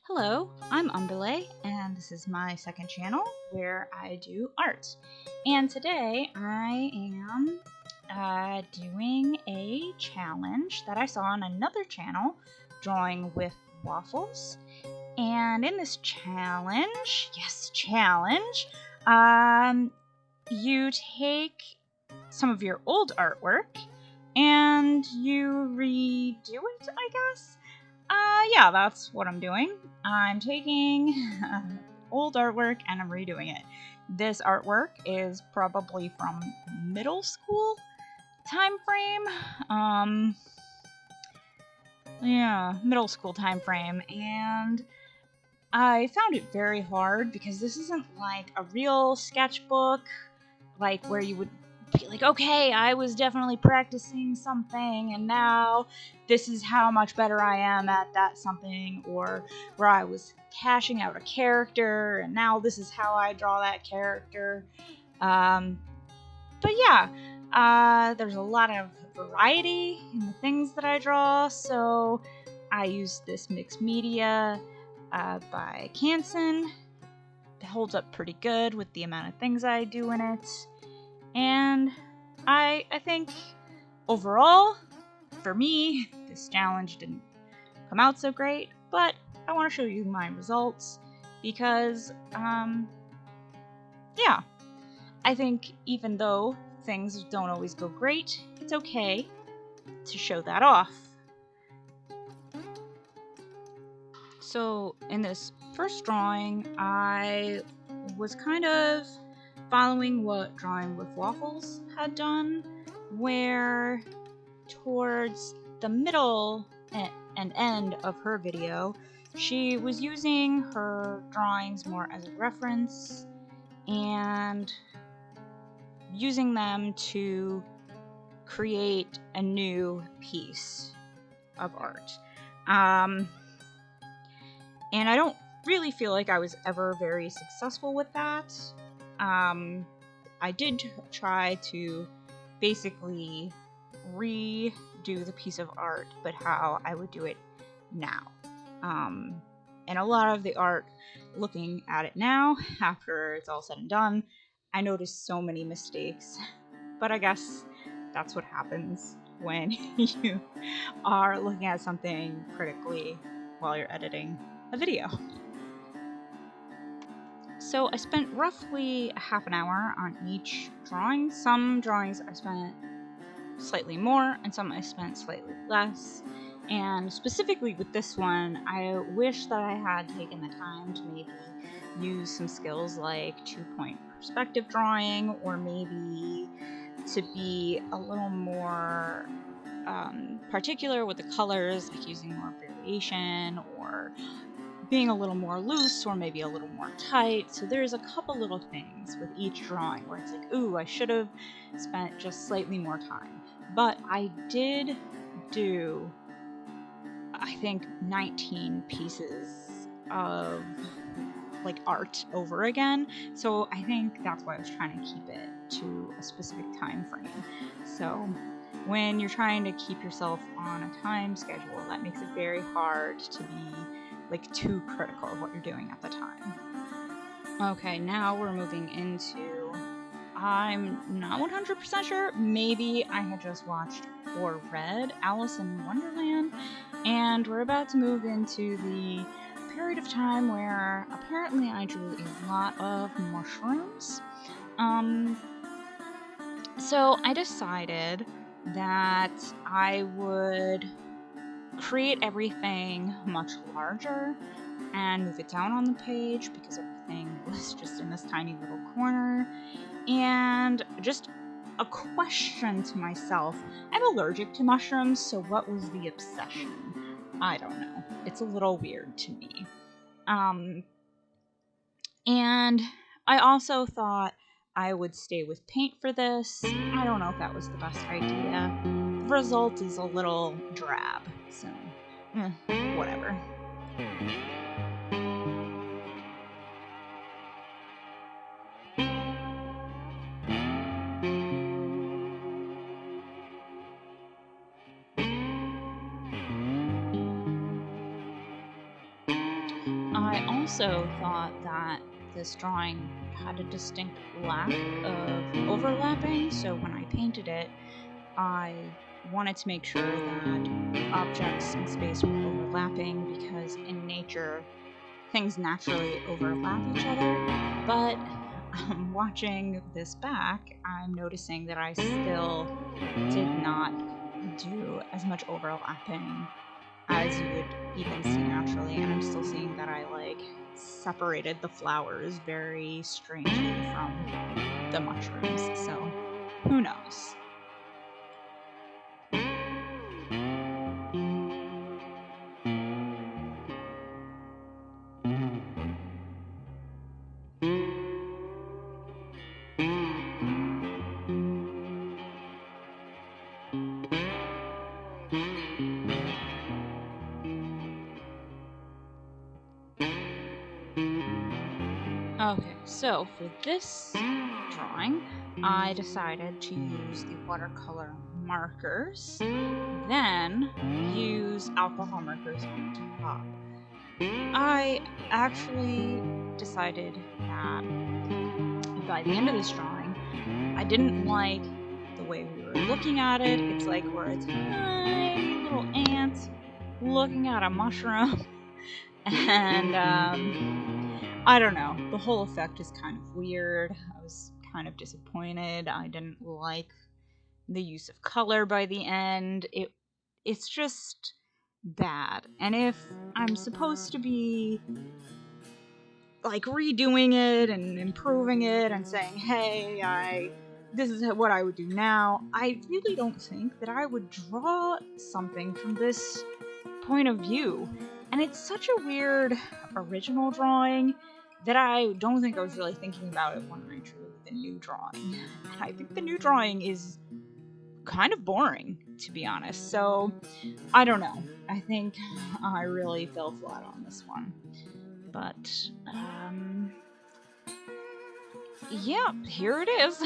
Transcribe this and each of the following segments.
Hello, I'm Underlay, and this is my second channel where I do art. And today I am doing a challenge that I saw on another channel, Drawing with Waffles. And in this challenge, you take some of your old artwork and you redo it, I guess. Yeah, that's what I'm doing. I'm taking old artwork and I'm redoing it. This artwork is probably from middle school time frame. Yeah, middle school time frame, and I found it very hard because this isn't like a real sketchbook, like where you would be like, okay, I was definitely practicing something and now this is how much better I am at that something, or where I was cashing out a character and now this is how I draw that character. But yeah, there's a lot of variety in the things that I draw, so I use this mixed media by Canson. It holds up pretty good with the amount of things I do in it. And I think overall, for me, this challenge didn't come out so great, but I want to show you my results because, yeah, I think even though things don't always go great, it's okay to show that off. So in this first drawing, I was kind of following what Drawing with Waffles had done, where towards the middle and end of her video, she was using her drawings more as a reference and using them to create a new piece of art. And I don't really feel like I was ever very successful with that. I did try to basically redo the piece of art, but how I would do it now. And a lot of the art, looking at it now, after it's all said and done, I noticed so many mistakes. But I guess that's what happens when you are looking at something critically while you're editing a video. So I spent roughly a half an hour on each drawing. Some drawings I spent slightly more and some I spent slightly less. And specifically with this one, I wish that I had taken the time to maybe use some skills like 2-point perspective drawing, or maybe to be a little more particular with the colors, like using more variation or being a little more loose or maybe a little more tight. So there's a couple little things with each drawing where it's like, ooh, I should have spent just slightly more time. But I did do, I think, 19 pieces of like art over again. So I think that's why I was trying to keep it to a specific time frame. So when you're trying to keep yourself on a time schedule, that makes it very hard to be like too critical of what you're doing at the time. Okay, now we're moving into, I'm not 100% sure, maybe I had just watched or read Alice in Wonderland, and we're about to move into the period of time where apparently I drew a lot of mushrooms. So I decided that I would create everything much larger and move it down on the page because everything was just in this tiny little corner. And just a question to myself, I'm allergic to mushrooms, so what was the obsession? I don't know. It's a little weird to me. And I also thought I would stay with paint for this. I don't know if that was the best idea. The result is a little drab, so whatever. I also thought that this drawing had a distinct lack of overlapping, so when I painted it, I wanted to make sure that objects in space were overlapping because in nature, things naturally overlap each other, but watching this back, I'm noticing that I still did not do as much overlapping as you would even see naturally, and I'm still seeing that I separated the flowers very strangely from the mushrooms, so who knows. Okay, so for this drawing, I decided to use the watercolor markers, then use alcohol markers on top. I actually decided that by the end of this drawing, I didn't like the way we were looking at it. It's like we're a tiny little ant looking at a mushroom, and I don't know. The whole effect is kind of weird. I was kind of disappointed. I didn't like the use of color by the end. It's just bad. And if I'm supposed to be redoing it and improving it and saying, "Hey, this is what I would do now," I really don't think that I would draw something from this point of view. And it's such a weird original drawing that I don't think I was really thinking about it when I drew the new drawing. And I think the new drawing is kind of boring, to be honest. So, I don't know. I think I really fell flat on this one. But, yeah, here it is.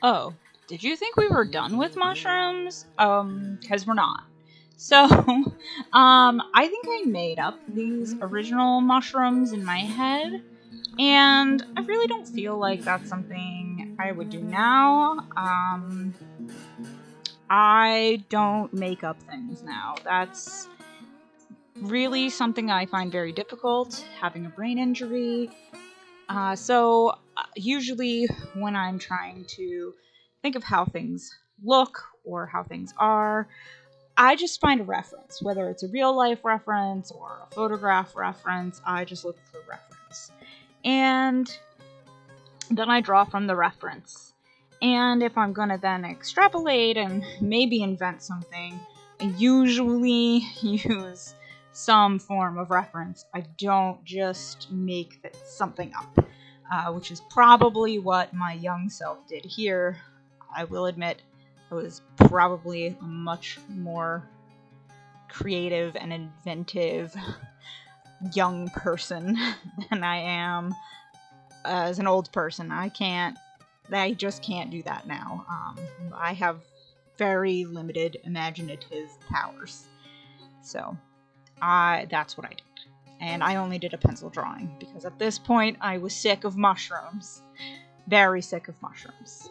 Oh, did you think we were done with mushrooms? Because we're not. So, I think I made up these original mushrooms in my head, and I really don't feel like that's something I would do now. I don't make up things now. That's really something I find very difficult, having a brain injury. So, usually when I'm trying to think of how things look or how things are, I just find a reference, whether it's a real life reference or a photograph reference. I just look for reference. And then I draw from the reference. And if I'm gonna then extrapolate and maybe invent something, I usually use some form of reference. I don't just make something up, which is probably what my young self did here. I will admit I was probably a much more creative and inventive young person than I am as an old person. I just can't do that now. I have very limited imaginative powers. So, that's what I did. And I only did a pencil drawing because at this point I was sick of mushrooms. Very sick of mushrooms.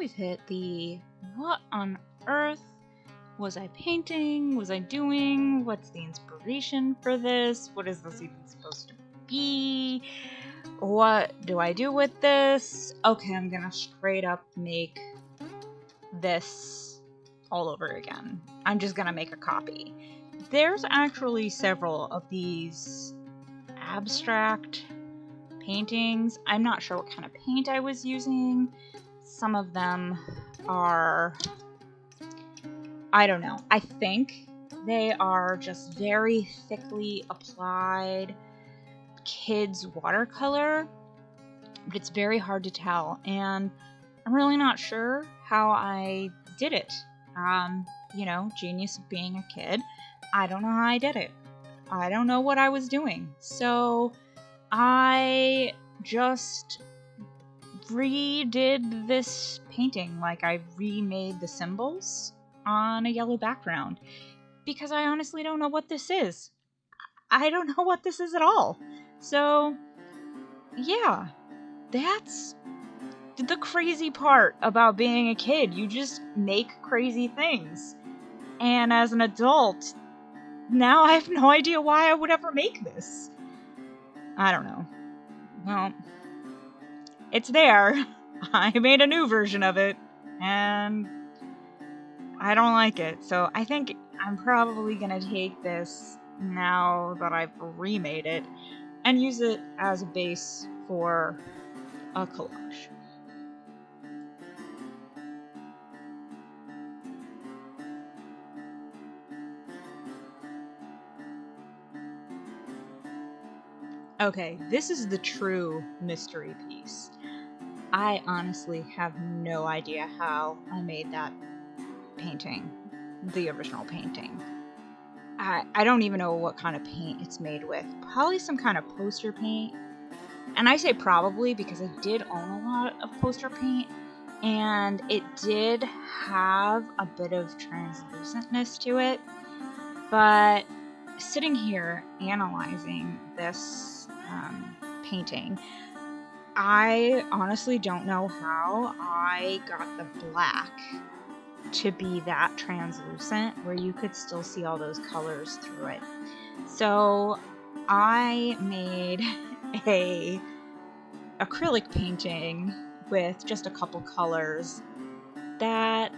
we've hit the what on earth was I painting? Was I doing? What's the inspiration for this? What is this even supposed to be? What do I do with this? Okay, I'm gonna straight up make this all over again. I'm just gonna make a copy. There's actually several of these abstract paintings. I'm not sure what kind of paint I was using. Some of them are, I don't know. I think they are just very thickly applied kids watercolor, but it's very hard to tell, and I'm really not sure how I did it. You know, genius of being a kid. I don't know how I did it. I don't know what I was doing. So I just redid this painting. Like, I remade the symbols on a yellow background because I honestly don't know what this is. I don't know what this is at all. So yeah, that's the crazy part about being a kid. You just make crazy things. And as an adult, now I have no idea why I would ever make this. I don't know. Well, it's there. I made a new version of it, and I don't like it. So I think I'm probably gonna take this, now that I've remade it, and use it as a base for a collage. Okay, this is the true mystery piece. I honestly have no idea how I made that painting, the original painting. I don't even know what kind of paint it's made with. Probably some kind of poster paint. And I say probably because I did own a lot of poster paint, and it did have a bit of translucentness to it. But sitting here analyzing this painting, I honestly don't know how I got the black to be that translucent where you could still see all those colors through it. So I made a acrylic painting with just a couple colors that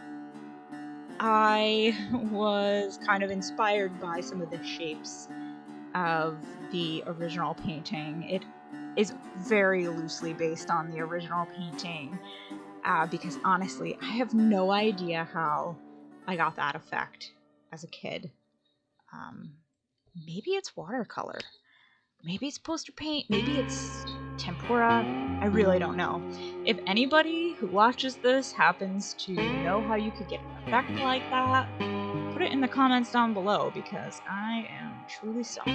I was kind of inspired by some of the shapes of the original painting. It is very loosely based on the original painting, because honestly, I have no idea how I got that effect as a kid. Maybe it's watercolor. Maybe it's poster paint. Maybe it's tempera. I really don't know. If anybody who watches this happens to know how you could get an effect like that, put it in the comments down below, because I am truly stumped.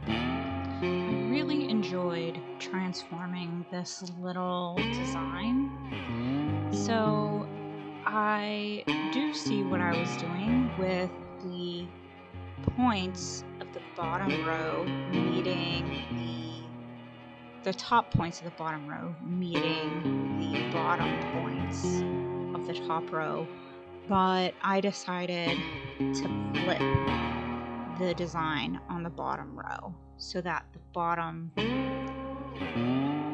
I really enjoyed transforming this little design. So I do see what I was doing with the points of the bottom row meeting the top points of the bottom row meeting the bottom points of the top row, but I decided to flip the design on the bottom row so that the bottom,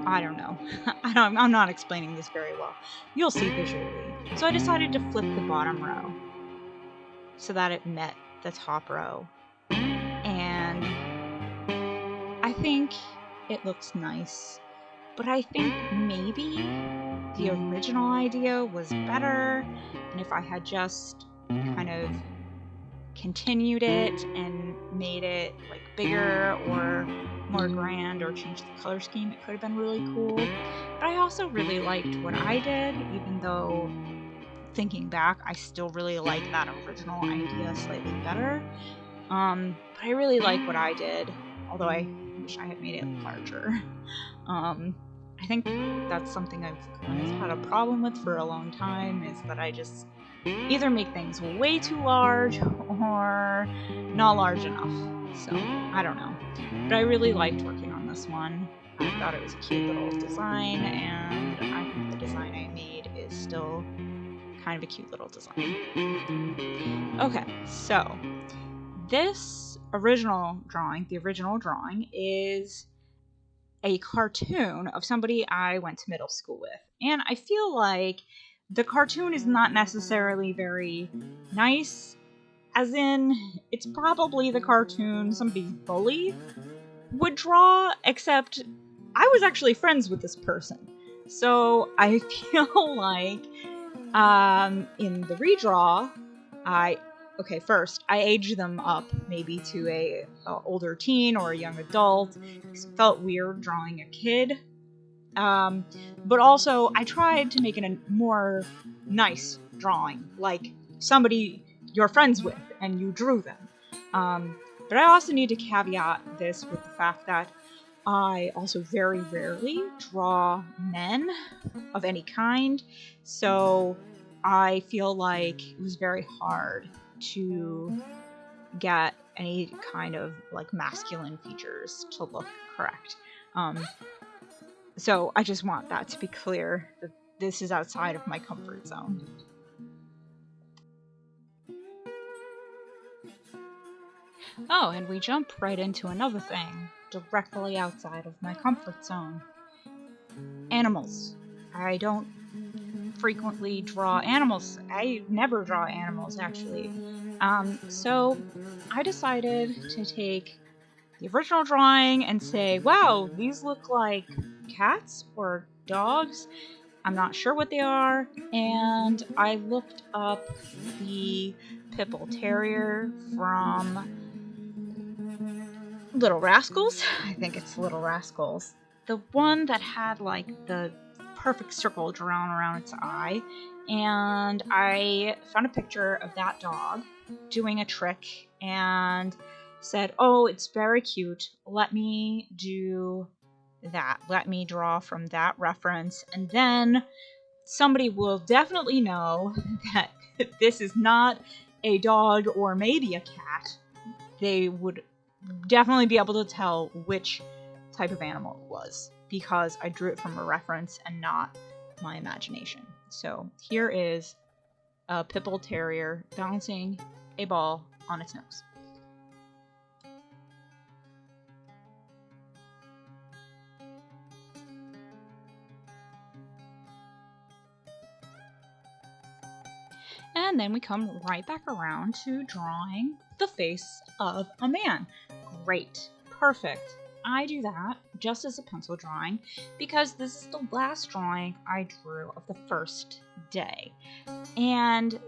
I don't know, I'm not explaining this very well. You'll see visually. So I decided to flip the bottom row so that it met the top row, and I think it looks nice, but I think maybe the original idea was better, and if I had just kind of continued it and made it like bigger or more grand or changed the color scheme, it could have been really cool. But I also really liked what I did, even though thinking back, I still really like that original idea slightly better. But I really like what I did, although I wish I had made it larger. I think that's something I've kind of had a problem with for a long time, is that I just either make things way too large or not large enough. So, I don't know. But I really liked working on this one. I thought it was a cute little design, and I think the design I made is still kind of a cute little design. Okay, so this original drawing, the original drawing, is a cartoon of somebody I went to middle school with. And I feel like the cartoon is not necessarily very nice, as in, it's probably the cartoon somebody's bully would draw, except I was actually friends with this person. So I feel like in the redraw, first, I aged them up maybe to a older teen or a young adult, because it felt weird drawing a kid. But also, I tried to make it a more nice drawing, like somebody you're friends with and you drew them. But I also need to caveat this with the fact that I also very rarely draw men of any kind, so I feel like it was very hard to get any kind of like masculine features to look correct. So I just want that to be clear, that this is outside of my comfort zone. Oh, and we jump right into another thing, directly outside of my comfort zone. Animals. I don't frequently draw animals. I never draw animals, actually. So I decided to take the original drawing and say, wow, these look like cats or dogs. I'm not sure what they are. And I looked up the Pit Bull Terrier from Little Rascals. I think it's Little Rascals. The one that had like the perfect circle drawn around its eye. And I found a picture of that dog doing a trick and said, oh, it's very cute. Let me do that. Let me draw from that reference. And then somebody will definitely know that this is not a dog or maybe a cat. They would definitely be able to tell which type of animal it was, because I drew it from a reference and not my imagination. So here is a Pit Bull Terrier balancing a ball on its nose. And then we come right back around to drawing the face of a man. Great. Perfect. I do that just as a pencil drawing because this is the last drawing I drew of the first day. And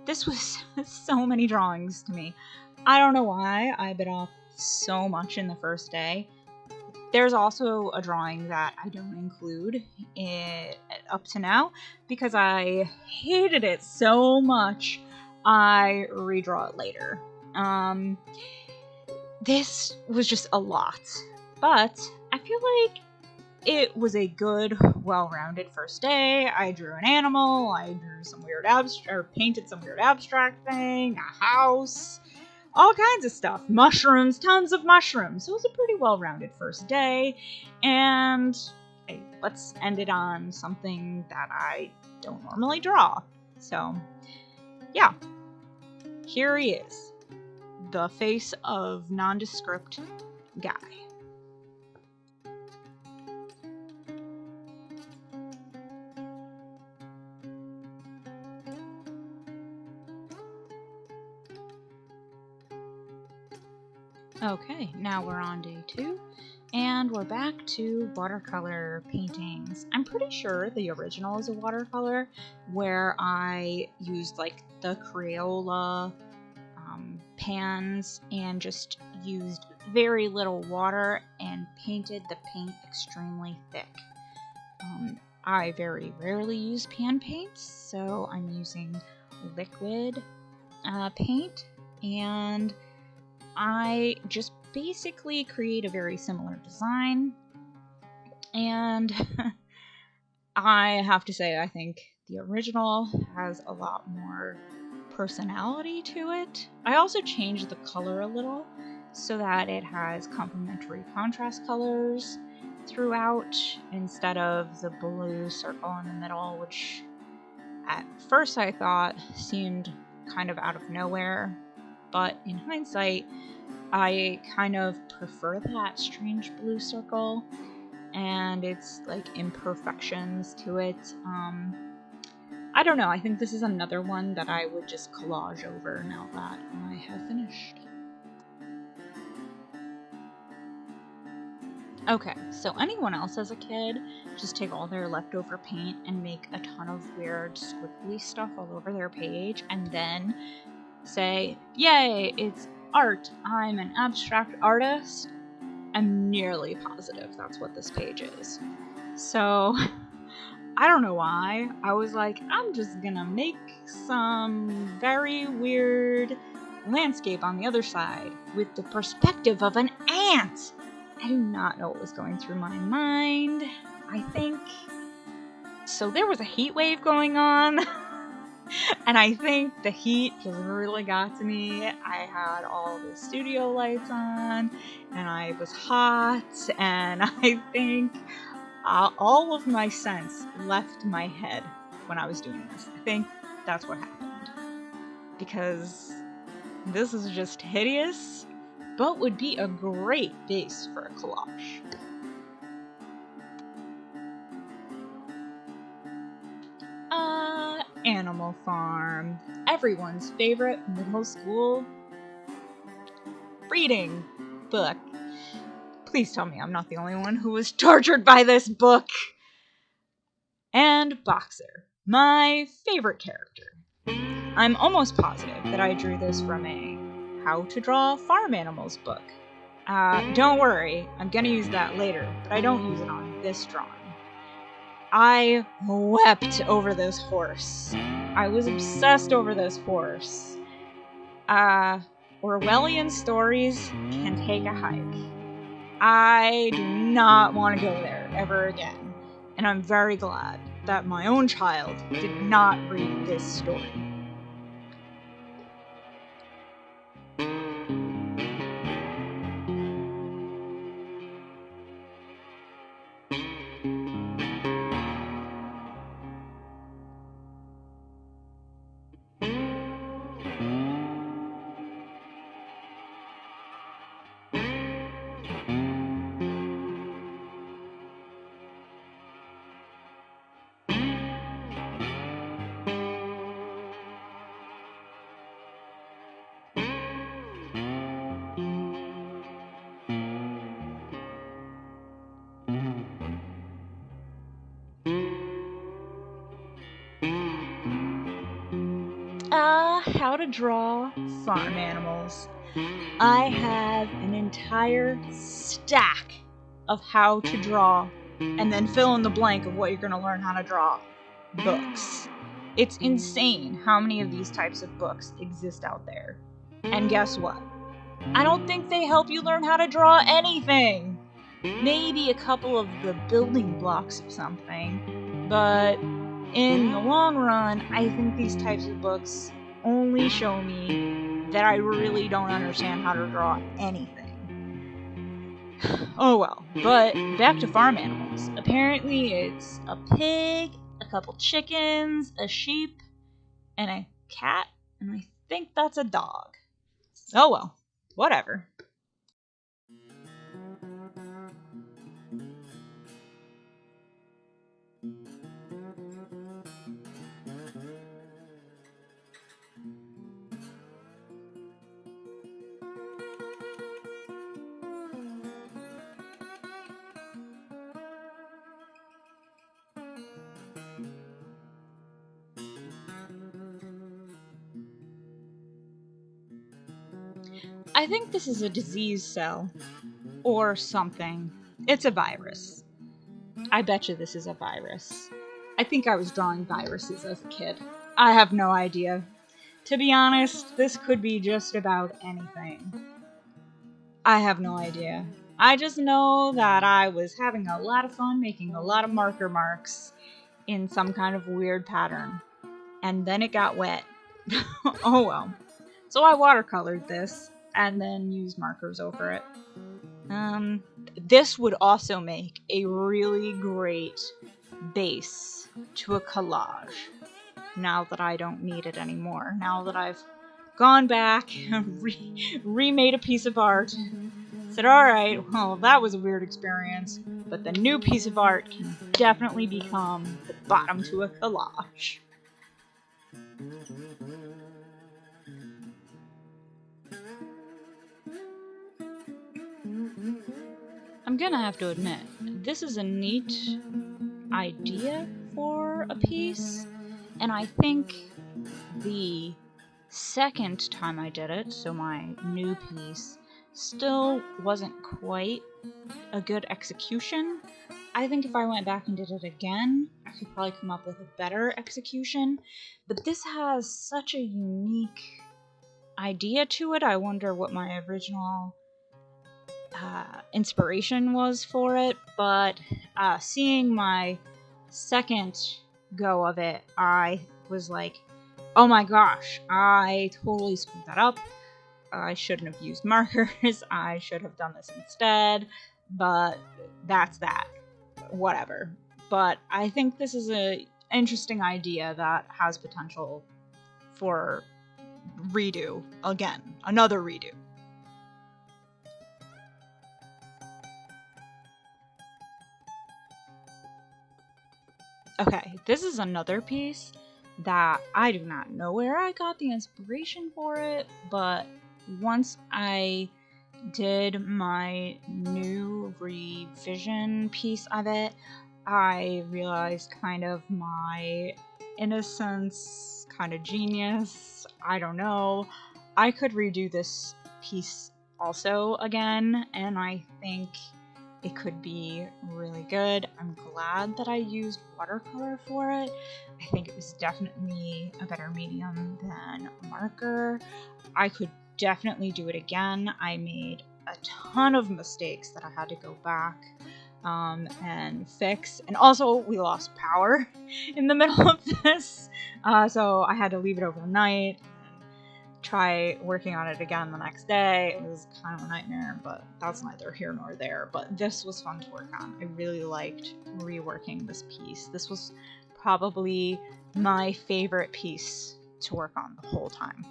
this was so many drawings to me. I don't know why I bit off so much in the first day. There's also a drawing that I don't include up to now because I hated it so much I redraw it later. This was just a lot, but I feel like it was a good, well-rounded first day. I drew an animal, I drew some weird painted some weird abstract thing, a house, all kinds of stuff. Mushrooms, tons of mushrooms. So it was a pretty well-rounded first day, and hey, let's end it on something that I don't normally draw. So, yeah, here he is, the face of nondescript guy. Okay, now we're on day 2, and we're back to watercolor paintings. I'm pretty sure the original is a watercolor, where I used like the Crayola pans and just used very little water and painted the paint extremely thick. I very rarely use pan paints, so I'm using liquid paint, and I just basically create a very similar design, and I have to say I think the original has a lot more personality to it. I also changed the color a little so that it has complementary contrast colors throughout instead of the blue circle in the middle, which at first I thought seemed kind of out of nowhere, but in hindsight, I kind of prefer that strange blue circle and its like imperfections to it. I don't know, I think this is another one that I would just collage over now that I have finished. Okay, so anyone else as a kid just take all their leftover paint and make a ton of weird squiggly stuff all over their page and then say, yay, it's art, I'm an abstract artist? I'm nearly positive that's what this page is. So, I don't know why. I was like, I'm just gonna make some very weird landscape on the other side with the perspective of an ant. I do not know what was going through my mind. I think... So there was a heat wave going on. And I think the heat just really got to me. I had all the studio lights on. And I was hot. And I think all of my sense left my head when I was doing this. I think that's what happened. Because this is just hideous, but would be a great base for a collage. Animal Farm. Everyone's favorite middle school reading book. Please tell me I'm not the only one who was tortured by this book. And Boxer, my favorite character. I'm almost positive that I drew this from a How to Draw Farm Animals book. Don't worry, I'm gonna use that later, but I don't use it on this drawing. I wept over this horse. I was obsessed over this horse. Orwellian stories can take a hike. I do not want to go there ever again, and I'm very glad that my own child did not read this story. How to draw farm animals. I have an entire stack of how to draw and then fill in the blank of what you're going to learn how to draw books. It's insane how many of these types of books exist out there. And guess what? I don't think they help you learn how to draw anything. Maybe a couple of the building blocks of something, but in the long run, I think these types of books only show me that I really don't understand how to draw anything. Oh well, but back to farm animals. Apparently it's a pig, a couple chickens, a sheep, and a cat, and I think that's a dog. Oh well, whatever. I think this is a disease cell. Or something. It's a virus. I bet you this is a virus. I think I was drawing viruses as a kid. I have no idea. To be honest, this could be just about anything. I have no idea. I just know that I was having a lot of fun making a lot of marker marks in some kind of weird pattern. And then it got wet. Oh well. So I watercolored this and then used markers over it. this would also make a really great base to a collage now that I don't need it anymore. Now that I've gone back and remade a piece of art, said, alright, well, that was a weird experience, but the new piece of art can definitely become the bottom to a collage. I'm gonna have to admit, this is a neat idea for a piece, and I think the second time I did it, so my new piece, still wasn't quite a good execution. I think if I went back and did it again, I could probably come up with a better execution, but this has such a unique idea to it. I wonder what my original inspiration was for it, but seeing my second go of it, I was like, oh my gosh, I totally screwed that up. I shouldn't have used markers. I should have done this instead, but that's that. Whatever. But I think this is an interesting idea that has potential for redo. Again, another redo. Okay, this is another piece that I do not know where I got the inspiration for it, but once I did my new revision piece of it, I realized kind of my innocence, kind of genius, I don't know. I could redo this piece also again, and I think it could be really good. I'm glad that I used watercolor for it. I think it was definitely a better medium than marker. I could definitely do it again. I made a ton of mistakes that I had to go back and fix. And also, we lost power in the middle of this, so I had to leave it overnight. Try working on it again the next day. It was kind of a nightmare, but that's neither here nor there. But this was fun to work on. I really liked reworking this piece. This was probably my favorite piece to work on the whole time.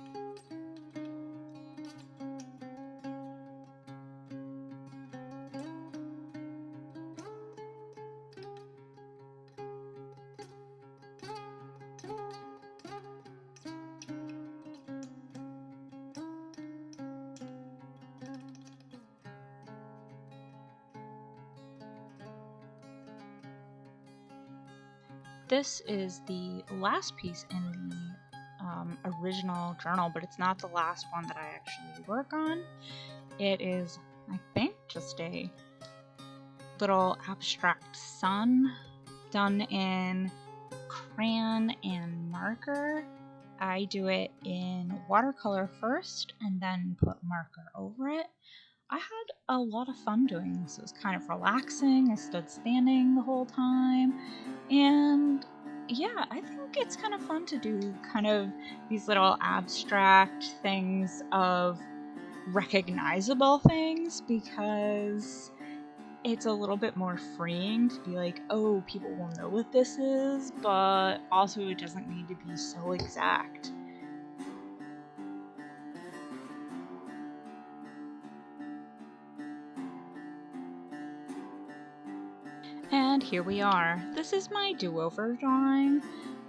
This is the last piece in the original journal, but it's not the last one that I actually work on. It is, I think, just a little abstract sun done in crayon and marker. I do it in watercolor first and then put marker over it. I had a lot of fun doing this. It was kind of relaxing. I stood standing the whole time, and yeah, I think it's kind of fun to do kind of these little abstract things of recognizable things, because it's a little bit more freeing to be like, oh, people will know what this is, but also it doesn't need to be so exact. And here we are. This is my do-over drawing.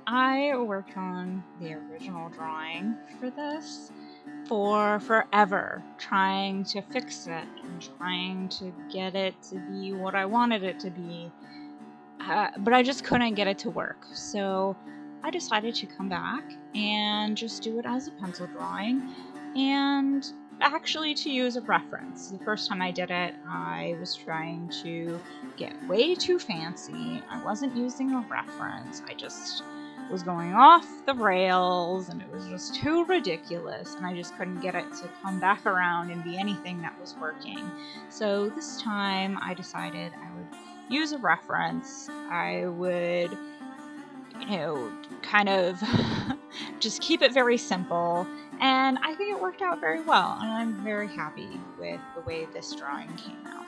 I worked on the original drawing for this for forever, trying to fix it and trying to get it to be what I wanted it to be, but I just couldn't get it to work. So I decided to come back and just do it as a pencil drawing, and actually to use a reference. The first time I did it, I was trying to get way too fancy. I wasn't using a reference. I just was going off the rails, and it was just too ridiculous, and I just couldn't get it to come back around and be anything that was working. So this time I decided I would use a reference. I would, kind of just keep it very simple, and I think it worked out very well, and I'm very happy with the way this drawing came out.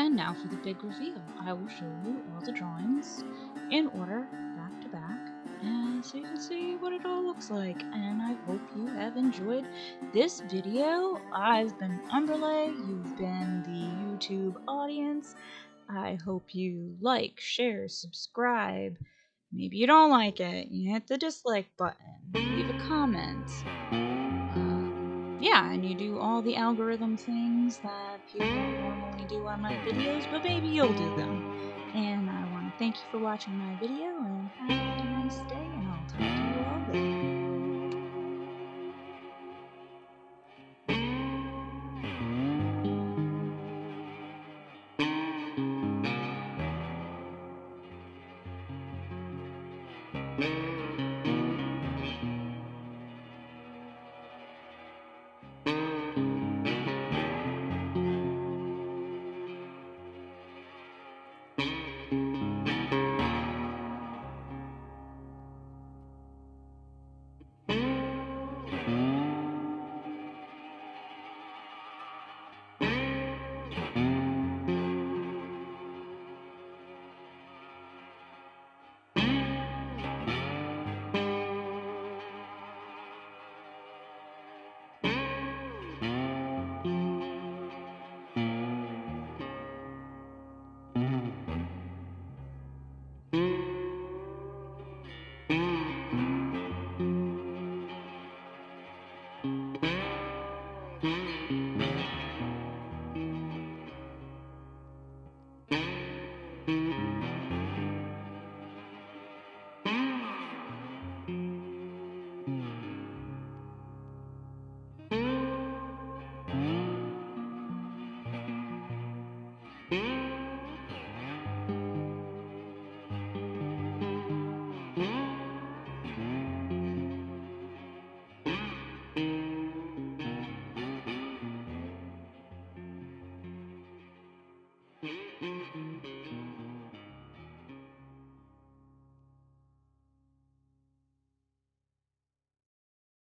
And now for the big reveal. I will show you all the drawings in order, back to back, and so you can see what it all looks like. And I hope you have enjoyed this video. I've been Umberlay, you've been the YouTube audience. I hope you like, share, subscribe. Maybe you don't like it, you hit the dislike button, leave a comment. Yeah, and you do all the algorithm things that people don't normally do on my videos, but maybe you'll do them. And I want to thank you for watching my video, and have a nice day, and I'll talk to you later.